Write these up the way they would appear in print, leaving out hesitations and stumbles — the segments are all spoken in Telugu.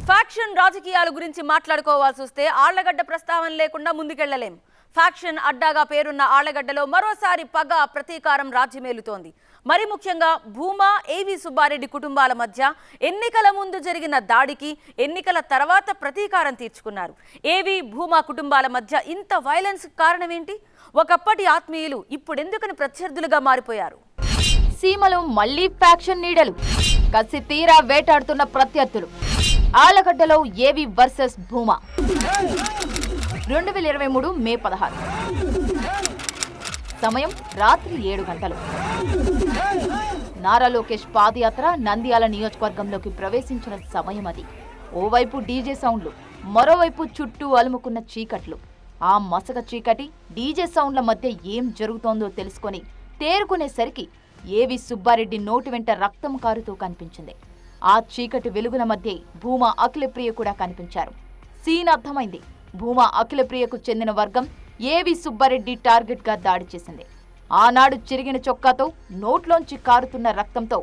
ఫ్యాక్షన్ రాజకీయాల గురించి మాట్లాడుకోవాల్సి వస్తే ఆళ్లగడ్డ ప్రస్తావన లేకుండా ముందుకెళ్లలేం. ఫ్యాక్షన్ అడ్డాగా పేరున్న ఆళ్లగడ్డలో మరోసారి పగ ప్రతీకారం రాజ్యమేలుతోంది. మరి ముఖ్యంగా భూమా ఏవి సుబ్బారెడ్డి కుటుంబాల మధ్య ఎన్నికల ముందు జరిగిన దాడికి ఎన్నికల తర్వాత ప్రతీకారం తీర్చుకున్నారు. ఏవి భూమా కుటుంబాల మధ్య ఇంత వైలెన్స్ కారణం ఏంటి? ఒకప్పటి ఆత్మీయులు ఇప్పుడెందుకని ప్రత్యర్థులుగా మారిపోయారు? సీమలో మళ్లీ ఫ్యాక్షన్ నీడలు, కసి తీరా వేటాడుతున్న ప్రత్యర్థులు. ఆళ్లగడ్డలో ఏవి వర్సెస్ భూమా. 2023 మే 16. సమయం రాత్రి 7 గంటలు. నారా లోకేష్ పాదయాత్ర నంద్యాల నియోజకవర్గంలోకి ప్రవేశించిన సమయం అది. ఓవైపు డీజే సౌండ్లు, మరోవైపు చుట్టూ అలుముకున్న చీకట్లు. ఆ మసక చీకటి డీజే సౌండ్ల మధ్య ఏం జరుగుతోందో తెలుసుకొని తేరుకునేసరికి ఏవి సుబ్బారెడ్డి నోటి వెంట రక్తం కారుతూ కనిపించింది. ఆ చీకటి వెలుగుల మధ్య భూమా అఖిలప్రియ కూడా కనిపించారు. సీన్ అర్థమైంది. భూమా అఖిలప్రియకు చెందిన వర్గం ఏవి సుబ్బారెడ్డి టార్గెట్ గా దాడి చేసింది. ఆనాడు చిరిగిన చొక్కాతో నోట్లోంచి కారుతున్న రక్తంతో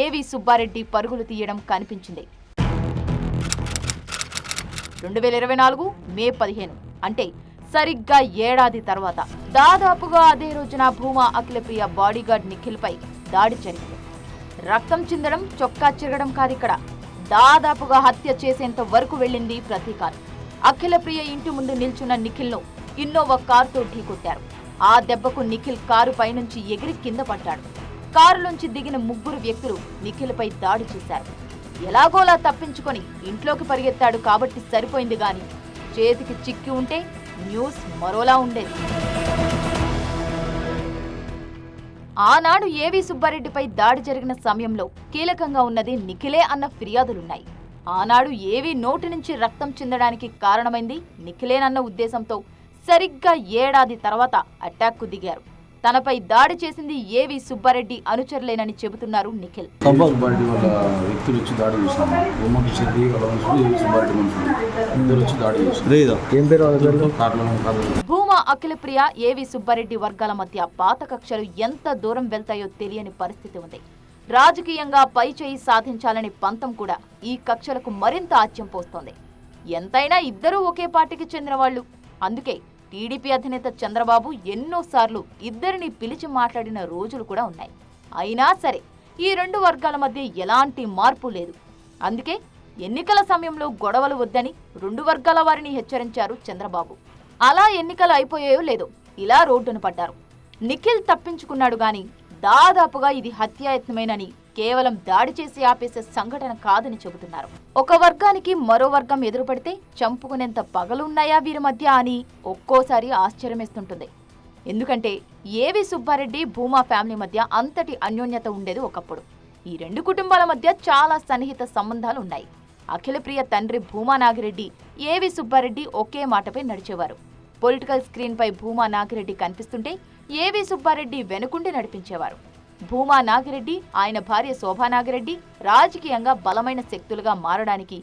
ఏవి సుబ్బారెడ్డి పరుగులు తీయడం కనిపించింది. 2024 మే 15 అంటే సరిగ్గా ఏడాది తర్వాత దాదాపుగా అదే రోజున భూమా అఖిలప్రియ బాడీగార్డ్ నిఖిల్ పై దాడి జరిగింది. రక్తం చిందడం, చొక్కా చిరగడం కాదిక్కడ, దాదాపుగా హత్య చేసేంత వరకు వెళ్ళింది ప్రతీకారం. అఖిలప్రియ ఇంటి ముందు నిల్చున్న నిఖిల్ను ఇన్నోవా కారుతో ఢీకొట్టారు. ఆ దెబ్బకు నిఖిల్ కారు పైనుంచి ఎగిరి కింద పడ్డాడు. కారులోంచి దిగిన 3 వ్యక్తులు నిఖిల్పై దాడి చేశారు. ఎలాగోలా తప్పించుకొని ఇంట్లోకి పరిగెత్తాడు కాబట్టి సరిపోయింది గాని చేతికి చిక్కి ఉంటే న్యూస్ మరోలా ఉండేది. ఆనాడు ఏవి సుబ్బారెడ్డిపై దాడి జరిగిన సమయంలో కీలకంగా ఉన్నది నిఖిలే అన్న ఫిర్యాదులున్నాయి. ఆనాడు ఏవి నోటి నుంచి రక్తం చిందడానికి కారణమైంది నిఖిలేనన్న ఉద్దేశంతో సరిగ్గా ఏడాది తర్వాత అటాక్కు దిగారు. తనపై దాడి చేసింది ఏవి సుబ్బారెడ్డి అనుచరులేనని చెబుతున్నారు నిఖిల్. భూమా అఖిలప్రియ ఏవి సుబ్బారెడ్డి వర్గాల మధ్య పాత కక్షలు ఎంత దూరం వెళ్తాయో తెలియని పరిస్థితి ఉంది. రాజకీయంగా పై చేయి సాధించాలనే పంతం కూడా ఈ కక్షలకు మరింత ఆజ్యం పోస్తోంది. ఎంతైనా ఇద్దరూ ఒకే పార్టీకి చెందిన వాళ్ళు. అందుకే టీడీపీ అధినేత చంద్రబాబు ఎన్నోసార్లు ఇద్దరిని పిలిచి మాట్లాడిన రోజులు కూడా ఉన్నాయి. అయినా సరే ఈ 2 వర్గాల మధ్య ఎలాంటి మార్పు లేదు. అందుకే ఎన్నికల సమయంలో గొడవలు వద్దని 2 వర్గాల వారిని హెచ్చరించారు చంద్రబాబు. అలా ఎన్నికలు అయిపోయాయో లేదో ఇలా రోడ్డును పడ్డారు. నిఖిల్ తప్పించుకున్నాడు గాని దాదాపుగా ఇది హత్యాయత్నమేనని, కేవలం దాడి చేసి ఆపేసే సంఘటన కాదని చెబుతున్నారు. ఒక వర్గానికి మరో వర్గం ఎదురుపడితే చంపుకునేంత పగలున్నాయా వీరి మధ్య అని ఒక్కోసారి ఆశ్చర్యమేస్తుంటుంది. ఎందుకంటే ఏవి సుబ్బారెడ్డి భూమా ఫ్యామిలీ మధ్య అంతటి అన్యోన్యత ఉండేది ఒకప్పుడు. ఈ 2 కుటుంబాల మధ్య చాలా సన్నిహిత సంబంధాలు ఉన్నాయి. అఖిలప్రియ తండ్రి భూమా నాగిరెడ్డి, ఏవి సుబ్బారెడ్డి ఒకే మాటపై నడిచేవారు. పొలిటికల్ స్క్రీన్ పై భూమా నాగిరెడ్డి కనిపిస్తుంటే ఏవి సుబ్బారెడ్డి వెనుకుండి నడిపించేవారు. భూమా నాగిరెడ్డి, ఆయన భార్య శోభా నాగిరెడ్డి రాజకీయంగా బలమైన శక్తులుగా మారడానికి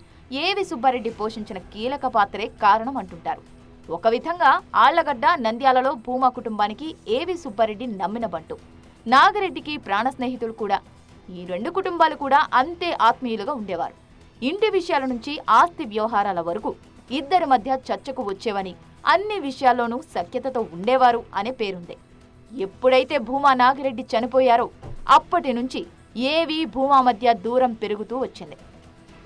ఏవి సుబ్బారెడ్డి పోషించిన కీలక పాత్రే కారణం అంటుంటారు. ఒక విధంగా ఆళ్లగడ్డ, నంద్యాలలో భూమా కుటుంబానికి ఏవి సుబ్బారెడ్డి నమ్మిన బంటు. నాగిరెడ్డికి ప్రాణ స్నేహితుడు కూడా. ఈ 2 కుటుంబాలు కూడా అంతే ఆత్మీయులుగా ఉండేవారు. ఇంటి విషయాల నుంచి ఆస్తి వ్యవహారాల వరకు ఇద్దరి మధ్య చర్చకు వచ్చేవని, అన్ని విషయాల్లోనూ సఖ్యతతో ఉండేవారు అనే పేరుంది. ఎప్పుడైతే భూమా నాగిరెడ్డి చనిపోయారో అప్పటి నుంచి ఏవి భూమా మధ్య దూరం పెరుగుతూ వచ్చింది.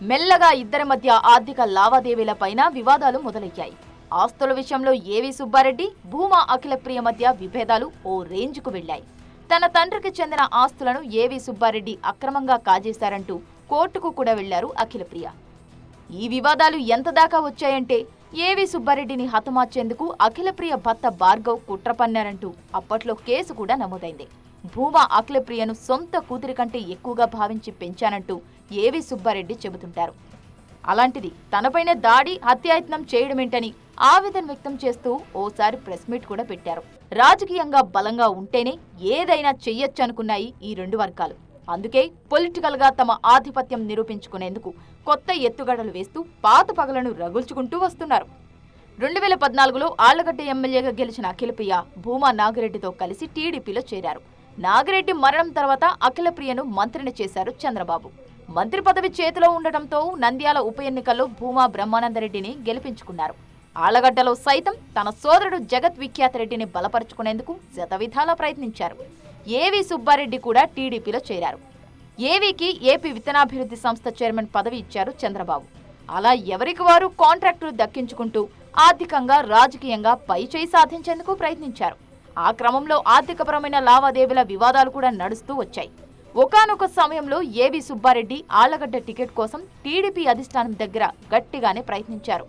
మెల్లగా ఇద్దరి మధ్య ఆర్థిక లావాదేవీలపైన వివాదాలు మొదలయ్యాయి. ఆస్తుల విషయంలో ఏవి సుబ్బారెడ్డి, భూమా అఖిలప్రియ మధ్య విభేదాలు ఓ రేంజ్కు వెళ్లాయి. తన తండ్రికి చెందిన ఆస్తులను ఏవి సుబ్బారెడ్డి అక్రమంగా కాజేశారంటూ కోర్టుకు కూడా వెళ్లారు అఖిలప్రియ. ఈ వివాదాలు ఎంత దాకా వచ్చాయంటే ఏవి సుబ్బారెడ్డిని హతమార్చేందుకు అఖిలప్రియ భర్త భార్గవ్ కుట్ర పన్నారంటూ అప్పట్లో కేసు కూడా నమోదైంది. భూమా అఖిలప్రియను సొంత కూతురి కంటే ఎక్కువగా భావించి పెంచానంటూ ఏవి సుబ్బారెడ్డి చెబుతుంటారు. అలాంటిది తనపైనే దాడి, హత్యాయత్నం చేయడమేంటని ఆవేదన వ్యక్తం చేస్తూ ఓసారి ప్రెస్ మీట్ కూడా పెట్టారు. రాజకీయంగా బలంగా ఉంటేనే ఏదైనా చెయ్యొచ్చనుకున్నాయి ఈ 2 వర్గాలు. అందుకే పొలిటికల్ గా తమ ఆధిపత్యం నిరూపించుకునేందుకు కొత్త ఎత్తుగడలు వేస్తూ పాత పగలను రగుల్చుకుంటూ వస్తున్నారు. 2014లో ఆళ్లగడ్డ ఎమ్మెల్యేగా గెలిచిన అఖిలప్రియ భూమా నాగిరెడ్డితో కలిసి టీడీపీలో చేరారు. నాగిరెడ్డి మరణం తర్వాత అఖిలప్రియను మంత్రిని చేశారు చంద్రబాబు. మంత్రి పదవి చేతిలో ఉండటంతో నంద్యాల ఉప ఎన్నికల్లో భూమా బ్రహ్మానందరెడ్డిని గెలిపించుకున్నారు. ఆళ్లగడ్డలో సైతం తన సోదరుడు జగత్ విఖ్యాత్ రెడ్డిని బలపరుచుకునేందుకు శతవిధాలా ప్రయత్నించారు. ఏవి సుబ్బారెడ్డి కూడా టీడీపీలో చేరారు. ఏవీకి ఏపీ విత్తనాభివృద్ధి సంస్థ చైర్మన్ పదవి ఇచ్చారు చంద్రబాబు. అలా ఎవరికి వారు కాంట్రాక్టులు దక్కించుకుంటూ ఆర్థికంగా రాజకీయంగా పైచేయి సాధించేందుకు ప్రయత్నించారు. ఆ క్రమంలో ఆర్థికపరమైన లావాదేవీల వివాదాలు కూడా నడుస్తూ వచ్చాయి. ఒకానొక సమయంలో ఏవి సుబ్బారెడ్డి ఆళ్లగడ్డ టికెట్ కోసం టీడీపీ అధిష్టానం దగ్గర గట్టిగానే ప్రయత్నించారు.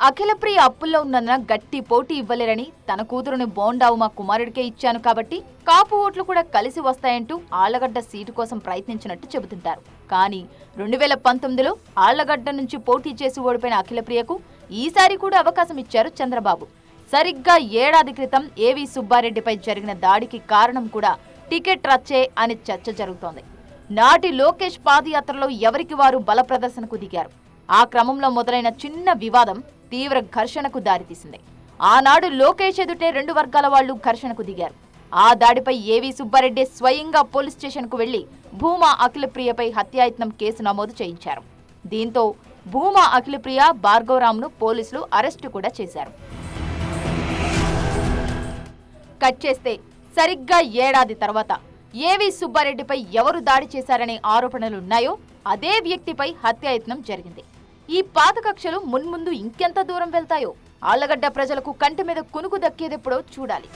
అఖిలప్రియ అప్పుల్లో ఉన్నందున గట్టి పోటీ ఇవ్వలేరని, తన కూతురుని బోండావు మా కుమారుడికే ఇచ్చాను కాబట్టి కాపు ఓట్లు కూడా కలిసి వస్తాయంటూ ఆళ్లగడ్డ సీటు కోసం ప్రయత్నించినట్టు చెబుతుంటారు. కానీ 2019లో ఆళ్లగడ్డ నుంచి పోటీ చేసి ఓడిపోయిన అఖిలప్రియకు ఈసారి కూడా అవకాశం ఇచ్చారు చంద్రబాబు. సరిగ్గా ఏడాది క్రితం ఏవి సుబ్బారెడ్డిపై జరిగిన దాడికి కారణం కూడా టికెట్ రచ్చే అని చర్చ జరుగుతోంది. నాటి లోకేష్ పాదయాత్రలో ఎవరికి వారు బల ప్రదర్శనకు దిగారు. ఆ క్రమంలో మొదలైన చిన్న వివాదం తీవ్ర ఘర్షణకు దారితీసింది. ఆనాడు లోకేష్ ఎదుటే 2 వర్గాల వాళ్లు ఘర్షణకు దిగారు. ఆ దాడిపై ఏవి సుబ్బారెడ్డి స్వయంగా పోలీస్ స్టేషన్కు వెళ్లి భూమా అఖిలప్రియపై హత్యాయత్నం కేసు నమోదు చేయించారు. దీంతో భూమా అఖిలప్రియ భార్గవరామ్ను పోలీసులు అరెస్టు కూడా చేశారు. కట్ చేస్తే సరిగ్గా ఏడాది తర్వాత ఏవి సుబ్బారెడ్డిపై ఎవరు దాడి చేశారనే ఆరోపణలున్నాయో అదే వ్యక్తిపై హత్యాయత్నం జరిగింది. ఈ పాత కక్షలు మున్ముందు ఇంకెంత దూరం వెళ్తాయో ఆళ్లగడ్డ ప్రజలకు కంటి మీద కునుకు దక్కేదెప్పుడో చూడాలి.